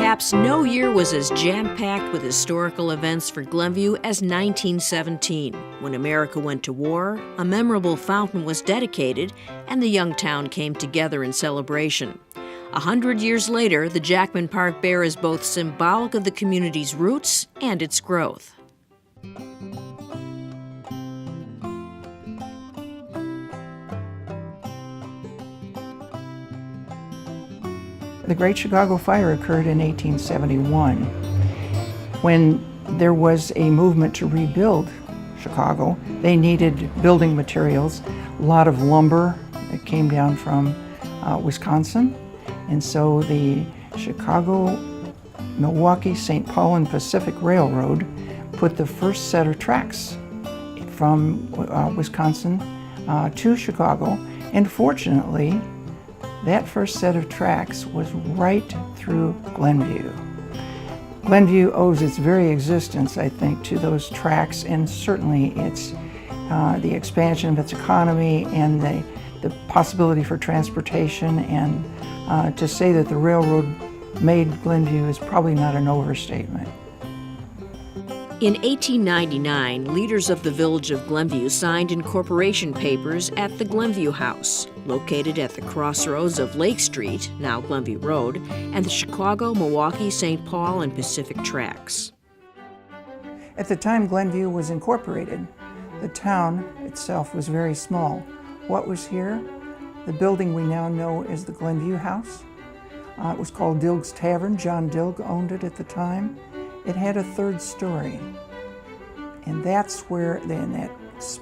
Perhaps no year was as jam-packed with historical events for Glenview as 1917. When America went to war, a memorable fountain was dedicated, and the young town came together in celebration. 100 years later, the Jackman Park Bear is both symbolic of the community's roots and its growth. The Great Chicago Fire occurred in 1871. When there was a movement to rebuild Chicago, they needed building materials, a lot of lumber that came down from Wisconsin. And so the Chicago, Milwaukee, St. Paul and Pacific Railroad put the first set of tracks from Wisconsin to Chicago. And fortunately, that first set of tracks was right through Glenview. Glenview owes its very existence, I think, to those tracks, and certainly it's the expansion of its economy and the possibility for transportation. And to say that the railroad made Glenview is probably not an overstatement. In 1899, leaders of the village of Glenview signed incorporation papers at the Glenview House, located at the crossroads of Lake Street, now Glenview Road, and the Chicago, Milwaukee, St. Paul, and Pacific tracks. At the time Glenview was incorporated, the town itself was very small. What was here? The building we now know as the Glenview House. It was called Dilg's Tavern. John Dilg owned it at the time. It had a third story, and that's where, in that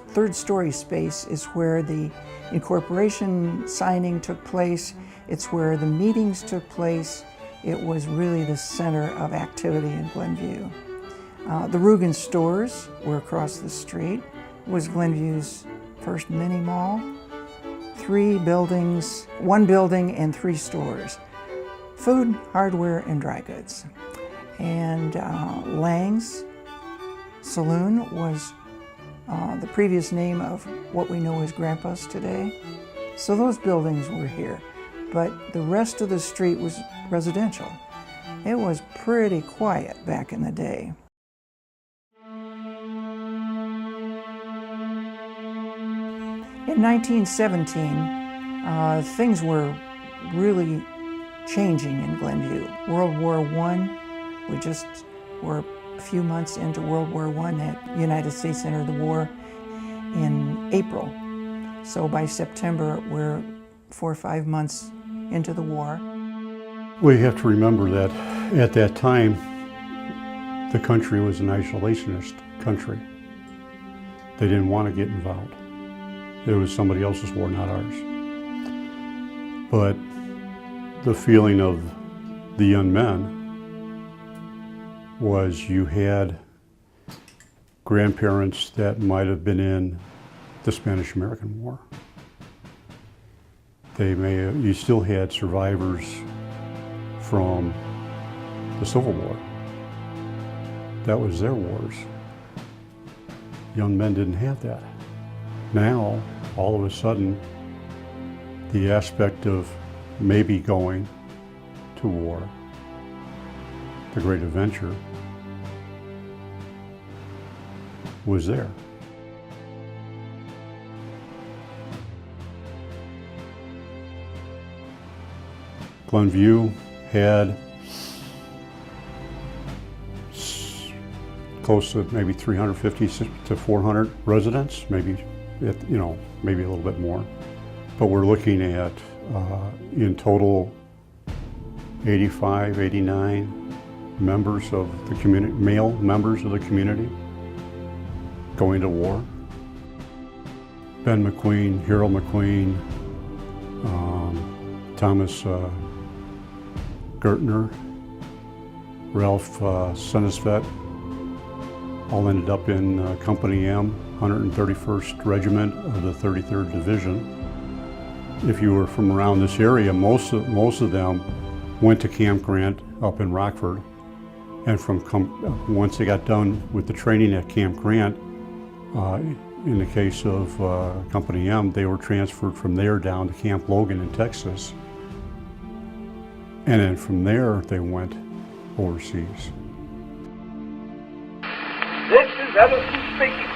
third story space is where the incorporation signing took place. It's where the meetings took place. It was really the center of activity in Glenview. The Rugen stores were across the street. It was Glenview's first mini mall. 3 buildings, 1 building and 3 stores. Food, hardware, and dry goods. And Lang's Saloon was the previous name of what we know as Grandpa's today. So those buildings were here, but the rest of the street was residential. It was pretty quiet back in the day. In 1917, things were really changing in Glenview. World War I. We just were a few months into World War I. The United States entered the war in April. So by September, we're 4 or 5 months into the war. We have to remember that at that time, the country was an isolationist country. They didn't want to get involved. It was somebody else's war, not ours. But the feeling of the young men was you had grandparents that might have been in the Spanish-American War. You still had survivors from the Civil War. That was their wars. Young men didn't have that. Now, all of a sudden, the aspect of maybe going to war, the great adventure, was there. Glenview had close to maybe 350 to 400 residents, maybe maybe a little bit more. But we're looking at in total 85, 89 members of the community, male members of the community going to war. Ben McQueen, Harold McQueen, Thomas Gertner, Ralph Senesvet, all ended up in Company M, 131st Regiment of the 33rd Division. If you were from around this area, most of them went to Camp Grant up in Rockford, and once they got done with the training at Camp Grant, in the case of Company M, they were transferred from there down to Camp Logan in Texas, and then from there they went overseas. This is Edison speaking.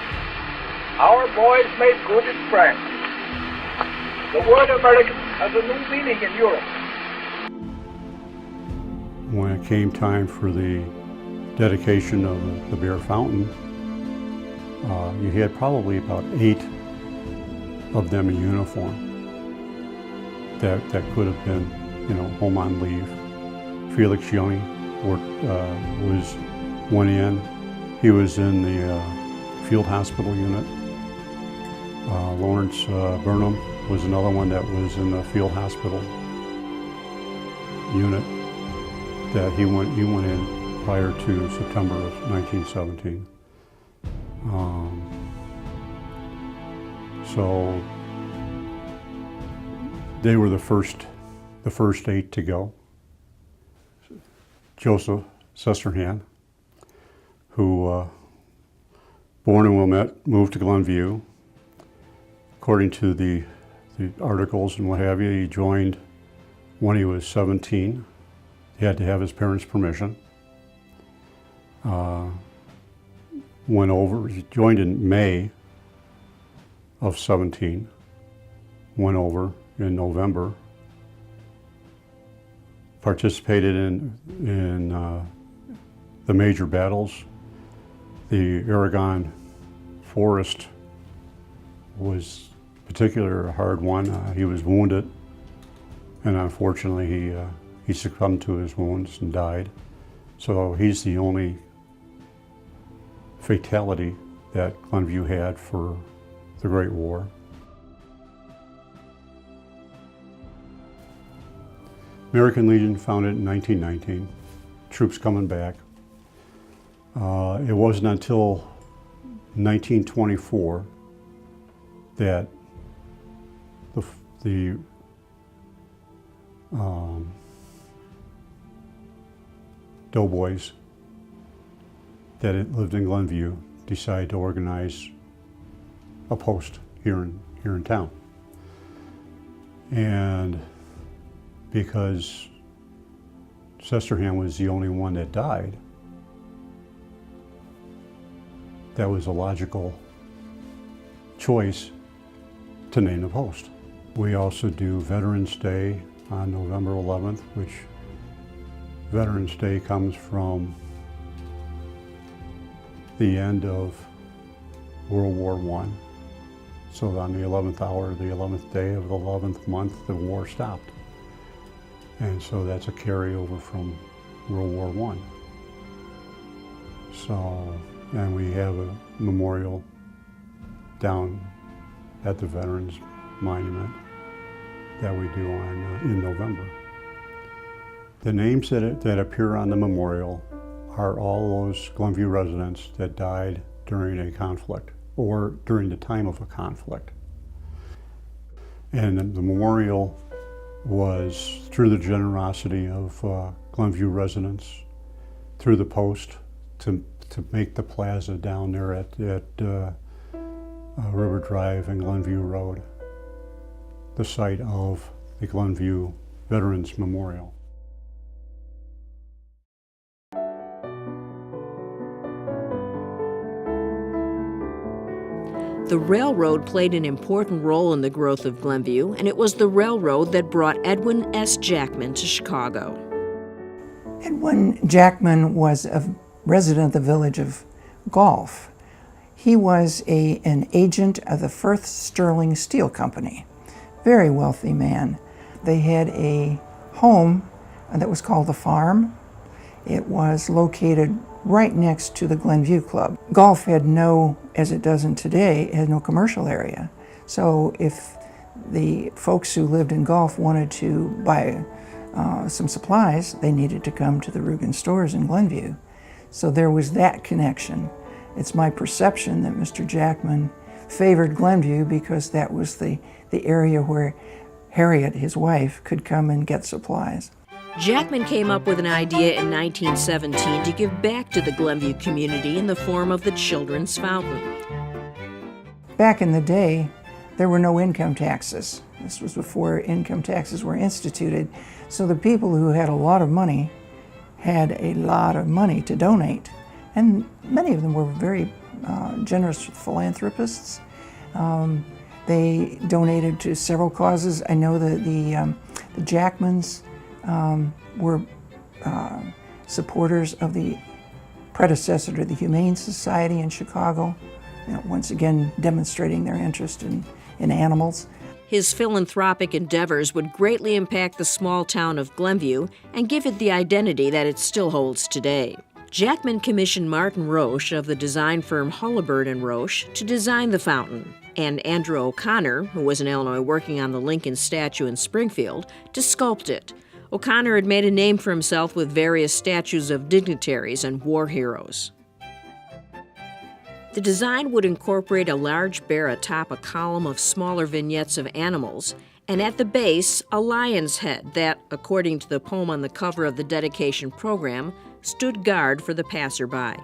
Our boys made good in France. The word American has a new meaning in Europe. When it came time for the dedication of the Bear Fountain, you had probably about 8 of them in uniform that could have been, home on leave. Felix Young went in. He was in the field hospital unit. Lawrence Burnham was another one that was in the field hospital unit. That he went in prior to September of 1917. So they were the first 8 to go. Joseph Sesterhan, who born in Wilmette, moved to Glenview. According to the articles and what have you, he joined when he was 17. He had to have his parents' permission. He joined in May of 17, went over in November, participated in the major battles. The Aragon Forest was particularly a hard one. He was wounded, and unfortunately he succumbed to his wounds and died. So he's the only fatality that Glenview had for the Great War. American Legion founded in 1919, troops coming back. It wasn't until 1924 that the doughboys that lived in Glenview decided to organize a post here in town. And because Sesterhan was the only one that died, that was a logical choice to name the post. We also do Veterans Day on November 11th, which Veterans Day comes from the end of World War I. So on the 11th hour, the 11th day of the 11th month, the war stopped. And so that's a carryover from World War I. So, and we have a memorial down at the Veterans Monument that we do in November. The names that appear on the memorial are all those Glenview residents that died during a conflict or during the time of a conflict. And the memorial was through the generosity of Glenview residents, through the post, to make the plaza down there at River Drive and Glenview Road the site of the Glenview Veterans Memorial. The railroad played an important role in the growth of Glenview, and it was the railroad that brought Edwin S. Jackman to Chicago. Edwin Jackman was a resident of the village of Gulf. He was an agent of the Firth Sterling Steel Company. Very wealthy man. They had a home that was called the Farm. It was located right next to the Glenview Club. Gulf had no, as it doesn't today, it had no commercial area. So if the folks who lived in Gulf wanted to buy some supplies, they needed to come to the Rugen stores in Glenview. So there was that connection. It's my perception that Mr. Jackman favored Glenview because that was the area where Harriet, his wife, could come and get supplies. Jackman came up with an idea in 1917 to give back to the Glenview community in the form of the Children's Fountain. Back in the day, there were no income taxes. This was before income taxes were instituted. So the people who had a lot of money had a lot of money to donate, and many of them were very generous philanthropists. They donated to several causes. I know that the Jackmans were supporters of the predecessor to the Humane Society in Chicago, once again demonstrating their interest in animals. His philanthropic endeavors would greatly impact the small town of Glenview and give it the identity that it still holds today. Jackman commissioned Martin Roche of the design firm Hullibird & Roche to design the fountain, and Andrew O'Connor, who was in Illinois working on the Lincoln statue in Springfield, to sculpt it. O'Connor had made a name for himself with various statues of dignitaries and war heroes. The design would incorporate a large bear atop a column of smaller vignettes of animals, and at the base, a lion's head that, according to the poem on the cover of the dedication program, stood guard for the passerby.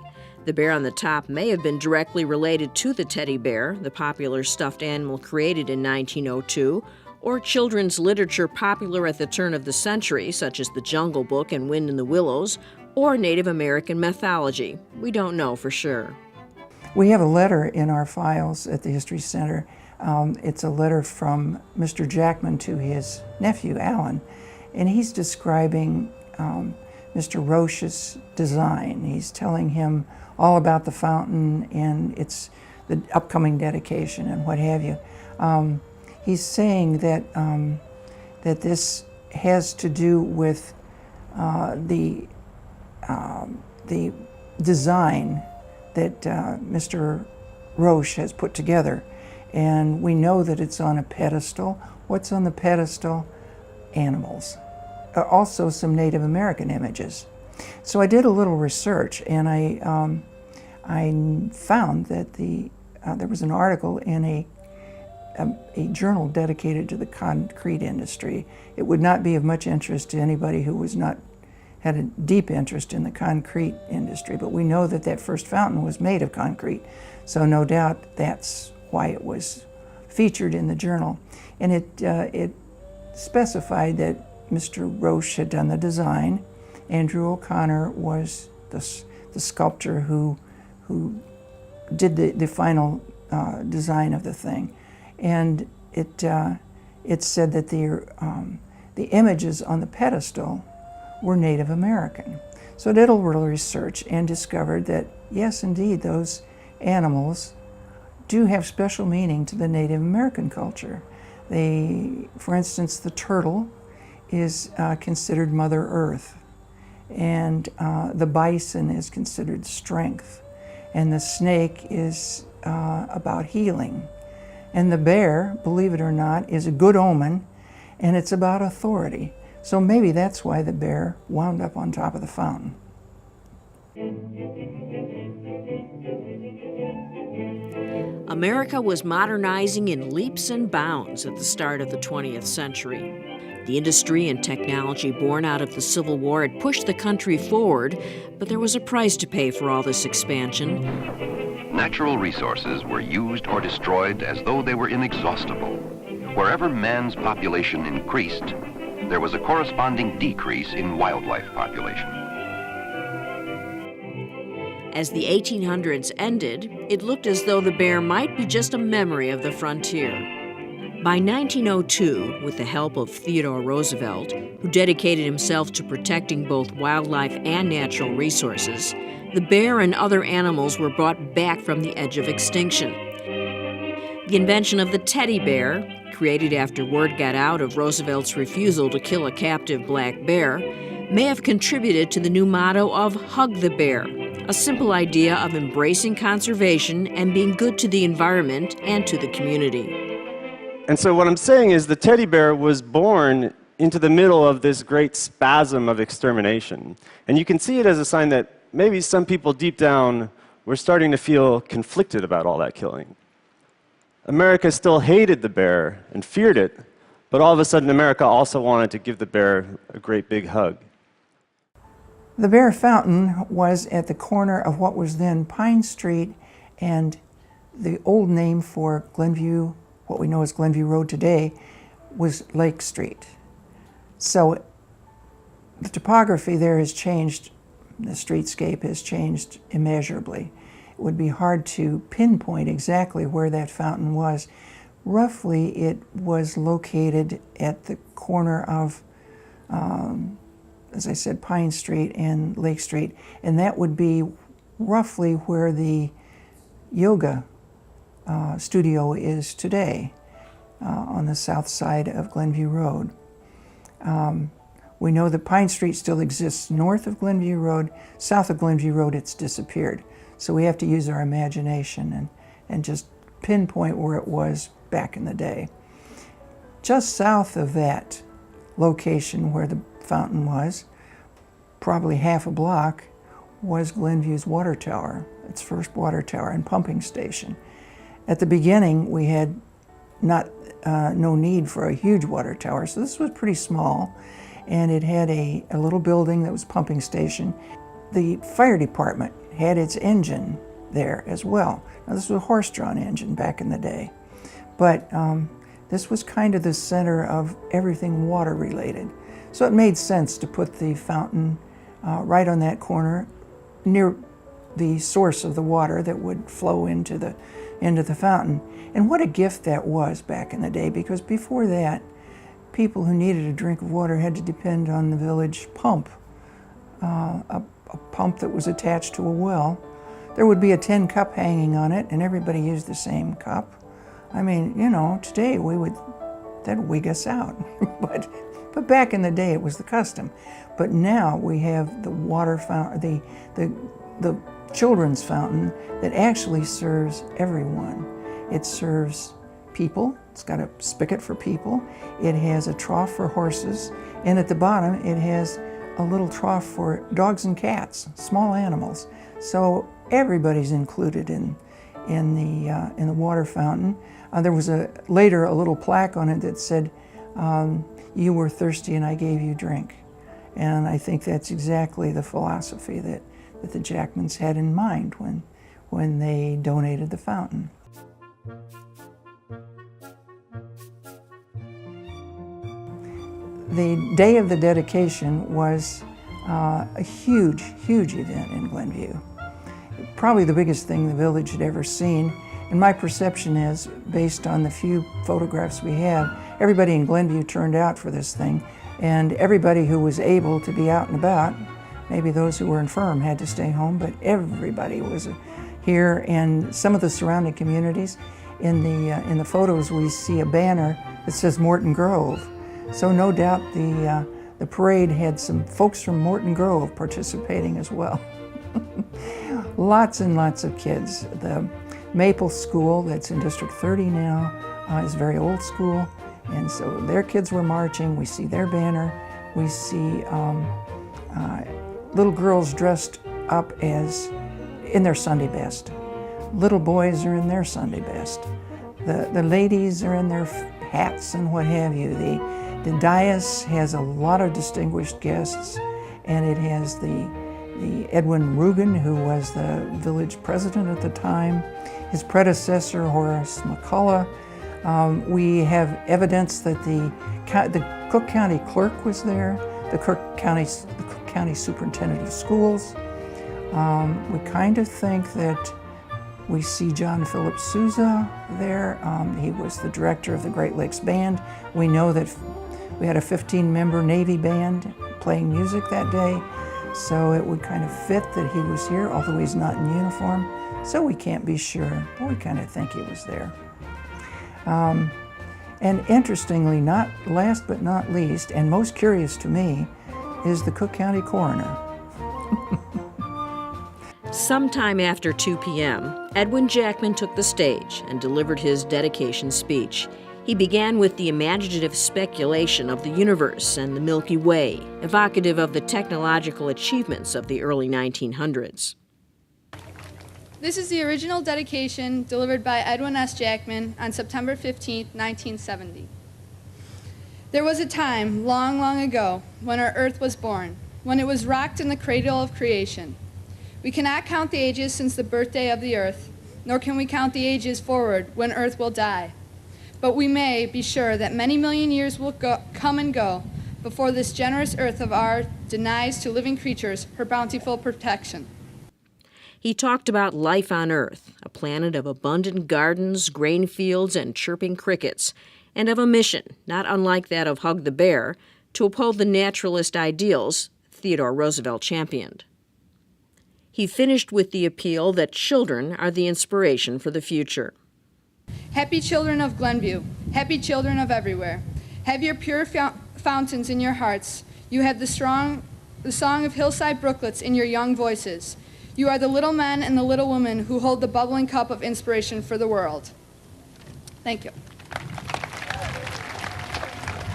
The bear on the top may have been directly related to the teddy bear, the popular stuffed animal created in 1902, or children's literature popular at the turn of the century, such as The Jungle Book and Wind in the Willows, or Native American mythology. We don't know for sure. We have a letter in our files at the History Center. It's a letter from Mr. Jackman to his nephew, Alan, and he's describing Mr. Roche's design. He's telling him all about the fountain and its the upcoming dedication and what have you. He's saying that that this has to do with the design that Mr. Roche has put together, and we know that it's on a pedestal. What's on the pedestal? Animals. Also some Native American images. So I did a little research, and I found that there was an article in a journal dedicated to the concrete industry. It would not be of much interest to anybody who had a deep interest in the concrete industry, but we know that that first fountain was made of concrete, so no doubt that's why it was featured in the journal. And it specified that Mr. Roche had done the design. Andrew O'Connor was the sculptor who did the final design of the thing, and it said that the images on the pedestal were Native American. So I did a little research and discovered that yes, indeed, those animals do have special meaning to the Native American culture. For instance, the turtle is considered Mother Earth, and the bison is considered strength, and the snake is about healing, and the bear, believe it or not, is a good omen, and it's about authority. So maybe that's why the bear wound up on top of the fountain. America was modernizing in leaps and bounds at the start of the 20th century. The industry and technology born out of the Civil War had pushed the country forward, but there was a price to pay for all this expansion. Natural resources were used or destroyed as though they were inexhaustible. Wherever man's population increased, there was a corresponding decrease in wildlife population. As the 1800s ended, it looked as though the bear might be just a memory of the frontier. By 1902, with the help of Theodore Roosevelt, who dedicated himself to protecting both wildlife and natural resources, the bear and other animals were brought back from the edge of extinction. The invention of the teddy bear, created after word got out of Roosevelt's refusal to kill a captive black bear, may have contributed to the new motto of Hug the Bear, a simple idea of embracing conservation and being good to the environment and to the community. And so what I'm saying is the teddy bear was born into the middle of this great spasm of extermination. And you can see it as a sign that maybe some people deep down were starting to feel conflicted about all that killing. America still hated the bear and feared it, but all of a sudden America also wanted to give the bear a great big hug. The Bear Fountain was at the corner of what was then Pine Street and the old name for Glenview, what we know as Glenview Road today, was Lake Street. So The topography there has changed. The streetscape has changed immeasurably. It would be hard to pinpoint exactly where that fountain was. Roughly, it was located at the corner of, as I said, Pine Street and Lake Street, and that would be roughly where the yoga studio is today, on the south side of Glenview Road. We know that Pine Street still exists north of Glenview Road. South of Glenview Road, it's disappeared. So we have to use our imagination and just pinpoint where it was back in the day. Just south of that location where the fountain was, probably half a block, was Glenview's water tower, its first water tower and pumping station. At the beginning, we had no need for a huge water tower, so this was pretty small, and it had a little building that was pumping station. The fire department had its engine there as well. Now, this was a horse-drawn engine back in the day, but this was kind of the center of everything water-related. So it made sense to put the fountain right on that corner near the source of the water that would flow into the fountain. And what a gift that was back in the day, because before that, people who needed a drink of water had to depend on the village pump, a pump that was attached to a well. There would be a tin cup hanging on it, and everybody used the same cup. I mean, you know, today that'd wig us out. but back in the day, it was the custom. But now we have the water fountain, the children's fountain that actually serves everyone. It serves people. It's got a spigot for people. It has a trough for horses, and at the bottom it has a little trough for dogs and cats, small animals. So everybody's included in the water fountain. There was later a little plaque on it that said, "You were thirsty and I gave you drink." And I think that's exactly the philosophy that the Jackmans had in mind when they donated the fountain. The day of the dedication was a huge, huge event in Glenview. Probably the biggest thing the village had ever seen. And my perception is, based on the few photographs we have, everybody in Glenview turned out for this thing. And everybody who was able to be out and about, maybe those who were infirm had to stay home, but everybody was here. And some of the surrounding communities, in the photos we see a banner that says Morton Grove. So no doubt the parade had some folks from Morton Grove participating as well. Lots and lots of kids. The Maple School, that's in District 30 now, is very old school, and so their kids were marching. We see their banner. We see little girls dressed up in their Sunday best. Little boys are in their Sunday best. The ladies are in their hats and what have you. The dais has a lot of distinguished guests, and it has the Edwin Rugen, who was the village president at the time, his predecessor, Horace McCullough. We have evidence that the Cook County clerk was there, the Cook County superintendent of schools. We kind of think that we see John Philip Sousa there. He was the director of the Great Lakes Band. We know that we had a 15-member Navy band playing music that day, so it would kind of fit that he was here, although he's not in uniform, so we can't be sure, but we kind of think he was there. And interestingly, not last but not least, and most curious to me, is the Cook County coroner. Sometime after 2 p.m., Edwin Jackman took the stage and delivered his dedication speech. He began with the imaginative speculation of the universe and the Milky Way, evocative of the technological achievements of the early 1900s. This is the original dedication delivered by Edwin S. Jackman on September 15, 1970. There was a time, long, long ago, when our earth was born, when it was rocked in the cradle of creation. We cannot count the ages since the birthday of the earth, nor can we count the ages forward when earth will die. But we may be sure that many million years will come and go before this generous earth of denies to living creatures her bountiful protection. He talked about life on Earth, a planet of abundant gardens, grain fields, and chirping crickets, and of a mission, not unlike that of Hug the Bear, to uphold the naturalist ideals Theodore Roosevelt championed. He finished with the appeal that children are the inspiration for the future. Happy children of Glenview, happy children of everywhere, have your pure fountains in your hearts. You have the song of hillside brooklets in your young voices. You are the little men and the little women who hold the bubbling cup of inspiration for the world. Thank you.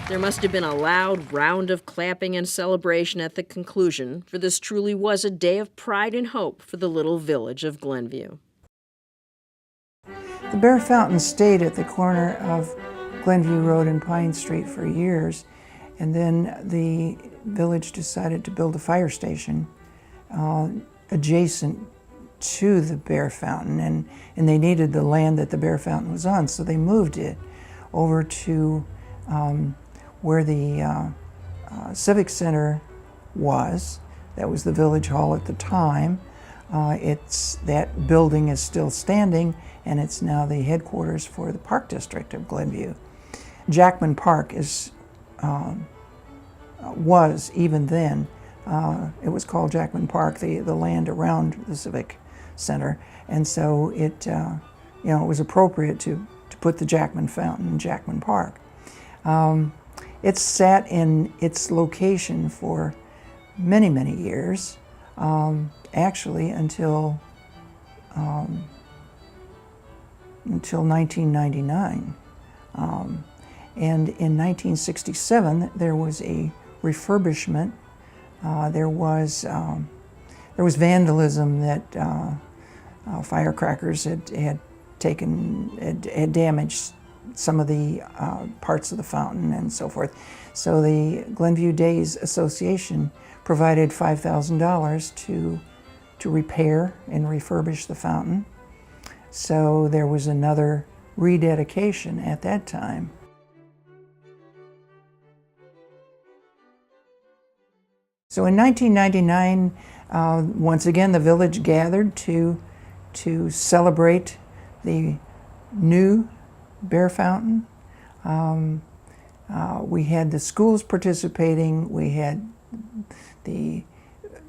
There must have been a loud round of clapping and celebration at the conclusion, for this truly was a day of pride and hope for the little village of Glenview. The Bear Fountain stayed at the corner of Glenview Road and Pine Street for years, and then the village decided to build a fire station adjacent to the Bear Fountain, and they needed the land that the Bear Fountain was on, so they moved it over to where the Civic Center was. That was the village hall at the time. That building is still standing, and it's now the headquarters for the Park District of Glenview. Jackman Park was, even then, it was called Jackman Park, the land around the Civic Center, and so it was appropriate to put the Jackman Fountain in Jackman Park. It sat in its location for many, many years, actually until 1999. And in 1967, there was a refurbishment. There was vandalism that firecrackers had damaged some of the parts of the fountain and so forth. So the Glenview Days Association provided $5,000 to repair and refurbish the fountain. So there was another rededication at that time. So in 1999, once again, the village gathered to celebrate the new Bear Fountain. We had the schools participating, we had the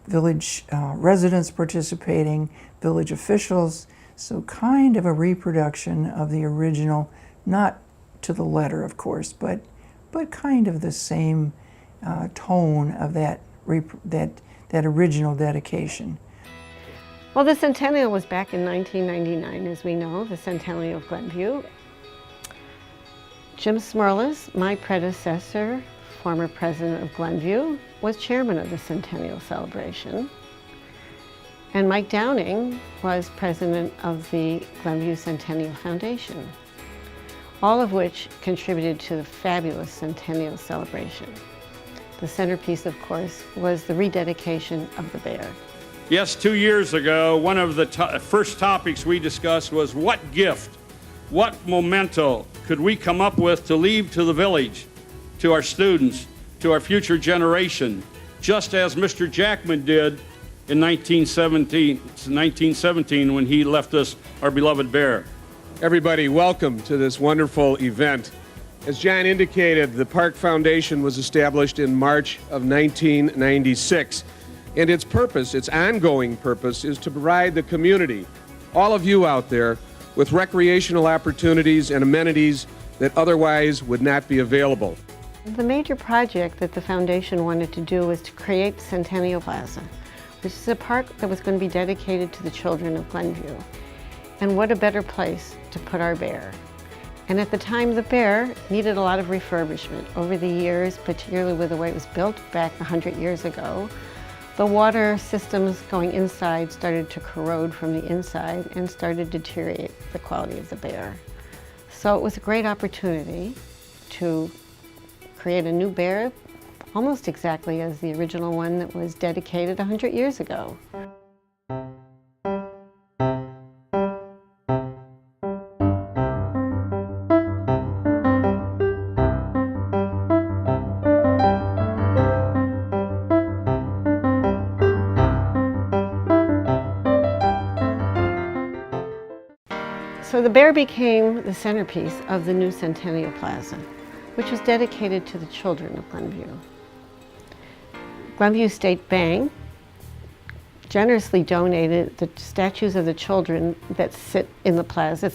village residents participating, village officials, so kind of a reproduction of the original, not to the letter, of course, but kind of the same tone of that original dedication. Well, the centennial was back in 1999, as we know, the centennial of Glenview. Jim Smerlas, my predecessor, former president of Glenview, was chairman of the centennial celebration. And Mike Downing was president of the Glenview Centennial Foundation, all of which contributed to the fabulous centennial celebration. The centerpiece, of course, was the rededication of the bear. Yes, 2 years ago, one of the first topics we discussed was what gift, what memento could we come up with to leave to the village, to our students, to our future generation, just as Mr. Jackman did in 1917 when he left us our beloved bear. Everybody, welcome to this wonderful event. As John indicated, the Park Foundation was established in March of 1996, and its purpose, its ongoing purpose, is to provide the community, all of you out there, with recreational opportunities and amenities that otherwise would not be available. The major project that the foundation wanted to do was to create Centennial Plaza, which is a park that was going to be dedicated to the children of Glenview. And what a better place to put our bear. And at the time, the bear needed a lot of refurbishment. Over the years, particularly with the way it was built back 100 years ago, the water systems going inside started to corrode from the inside and started to deteriorate the quality of the bear. So it was a great opportunity to create a new bear, almost exactly as the original one that was dedicated 100 years ago. the bear became the centerpiece of the new Centennial Plaza, which was dedicated to the children of Glenview. Glenview State Bank generously donated the statues of the children that sit in the plaza,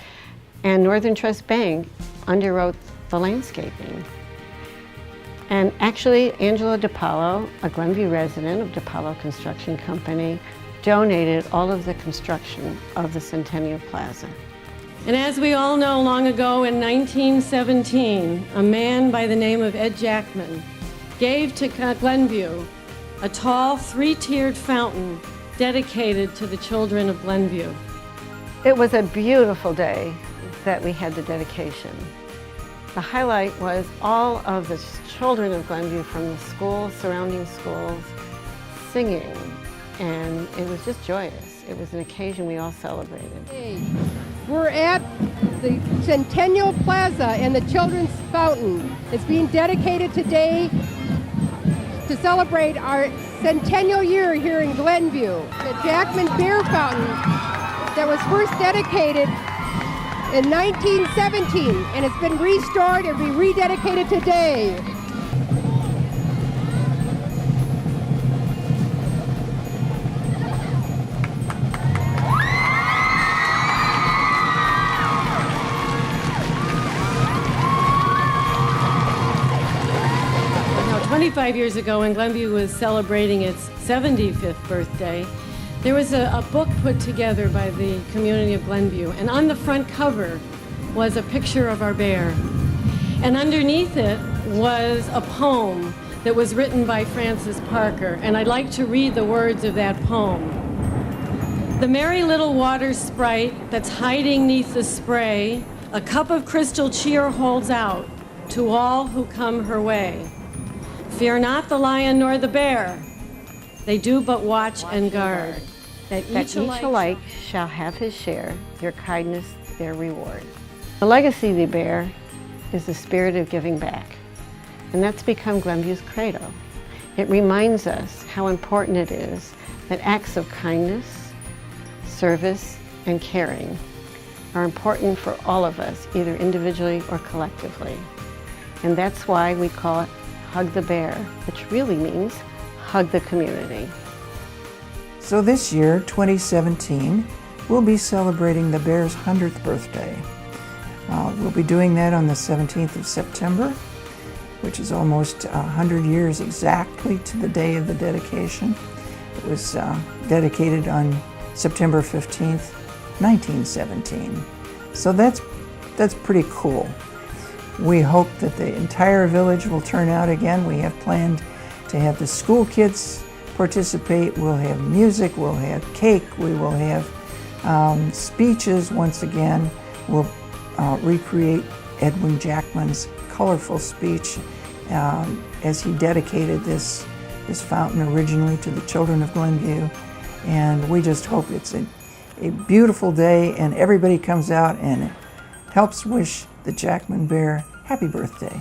and Northern Trust Bank underwrote the landscaping. And actually, Angela DiPaolo, a Glenview resident of DiPaolo Construction Company, donated all of the construction of the Centennial Plaza. And as we all know, long ago in 1917, a man by the name of Ed Jackman gave to Glenview a tall, three-tiered fountain dedicated to the children of Glenview. It was a beautiful day that we had the dedication. The highlight was all of the children of Glenview from the schools, surrounding schools, singing, and it was just joyous. It was an occasion we all celebrated. We're at the Centennial Plaza and the Children's Fountain. It's being dedicated today to celebrate our centennial year here in Glenview. The Jackman Bear Fountain that was first dedicated in 1917, and it's been restored and rededicated today. Now, 25 years ago, when Glenview was celebrating its 75th birthday, there was a book put together by the community of Glenview, and on the front cover was a picture of our bear. And underneath it was a poem that was written by Francis Parker, and I'd like to read the words of that poem. The merry little water sprite that's hiding 'neath the spray, a cup of crystal cheer holds out to all who come her way. Fear not the lion nor the bear, they do but watch and guard. That each alike shall have his share, your kindness, their reward. The legacy of the bear is the spirit of giving back, and that's become Glenview's credo. It reminds us how important it is that acts of kindness, service, and caring are important for all of us, either individually or collectively. And that's why we call it Hug the Bear, which really means hug the community. So this year, 2017, we'll be celebrating the Bear's 100th birthday. We'll be doing that on the 17th of September, which is almost 100 years exactly to the day of the dedication. It was dedicated on September 15th, 1917. So that's pretty cool. We hope that the entire village will turn out again. We have planned to have the school kids participate. We'll have music, we'll have cake, we will have speeches once again. We'll recreate Edwin Jackman's colorful speech as he dedicated this fountain originally to the children of Glenview. And we just hope it's a beautiful day and everybody comes out and helps wish the Jackman Bear happy birthday.